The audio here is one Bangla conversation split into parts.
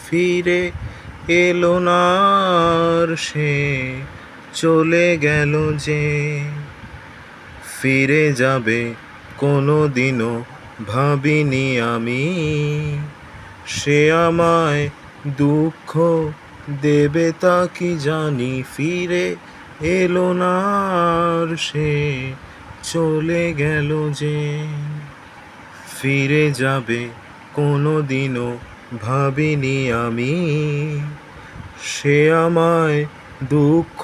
ফিরে এলো না আর সে, চলে গেল যে। ফিরে যাবে কোনো দিনও ভাবিনি আমি, সে আমায় দুঃখ দেবে তা কি জানি। ফিরে এলো না আর সে, চলে গেল যে। ফিরে যাবে কোনো দিনও ভাবিনি আমি, সে আমায় দুঃখ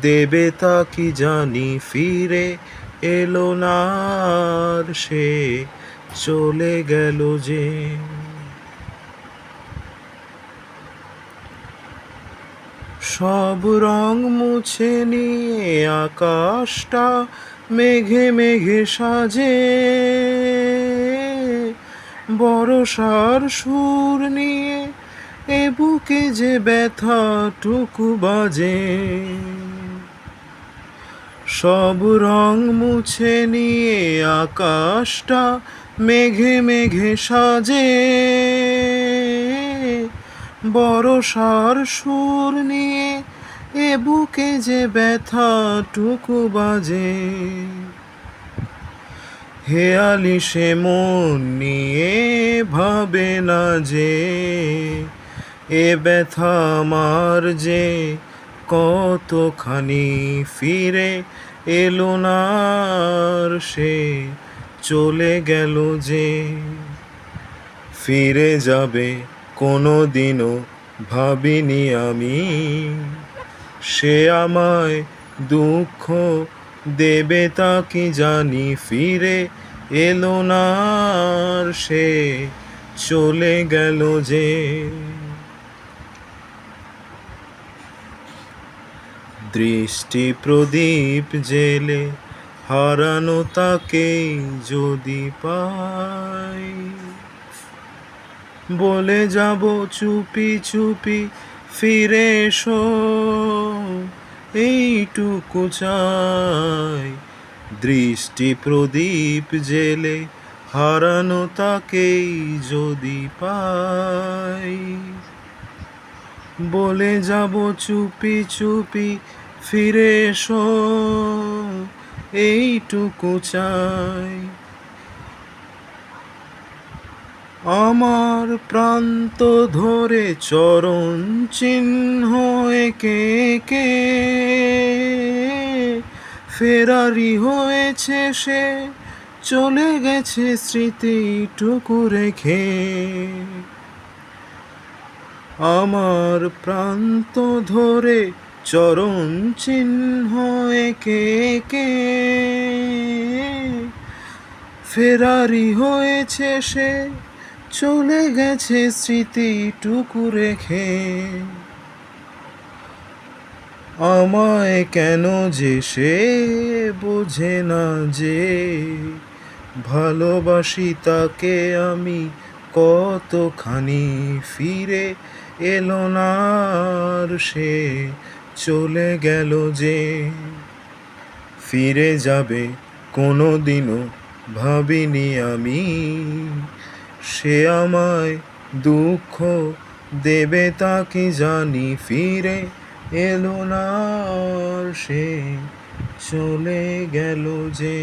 দেবে তা কি জানি। ফিরে এলো না আর সে, চলে গেল যে। সব রং মুছে নিয়ে আকাশটা মেঘে মেঘে সাজে, বরষার সুর নিয়ে এ বুকে যে ব্যথাটুকু বাজে। সব রং মুছে নিয়ে আকাশটা মেঘে মেঘে সাজে, বরষার সুর নিয়ে এ বুকে যে ব্যথাটুকু বাজে। হেয়ালি সে মন নিয়ে ভাবে না যে, এ ব্যথা আমার যে কতখানি। ফিরে এলো না আর সে, চলে গেল যে। ফিরে যাবে কোনো দিনও ভাবিনি আমি, সে আমায় দুঃখ দেবে তা কি জানি। ফিরে এলো না আর সে, চলে গেল যে। দৃষ্টি প্রদীপ জেলে হারানো তাকেই যদি পাই, বলে যাব চুপি চুপি ফিরে এসো, এইটুকু চাই। দৃষ্টি প্রদীপ জেলে হারানো তাকেই যদি পাই, বলে যাব চুপি চুপি ফিরে এসো, এইটুকু চাই। আমার প্রান্ত ধরে চরণ চিহ্ন এঁকে এঁকে ফেরারি হয়েছে সে, চলে গেছে স্মৃতিটুকু রেখে। আমার প্রান্ত ধরে চরণ চিহ্ন এঁকে এঁকে ফেরারি হয়েছে সে, চলে গেছে স্মৃতিটুকু রেখে। আমায় কেন যে সে বোঝে না যে, ভালোবাসি তাকে আমি কতখানি। ফিরে এলো না আর সে, চলে গেল যে। ফিরে যাবে কোনো দিনও ভাবিনি আমি, সে আমায় দুঃখ দেবে তা কি জানি। ফিরে এলো না আর সে, চলে গেল যে।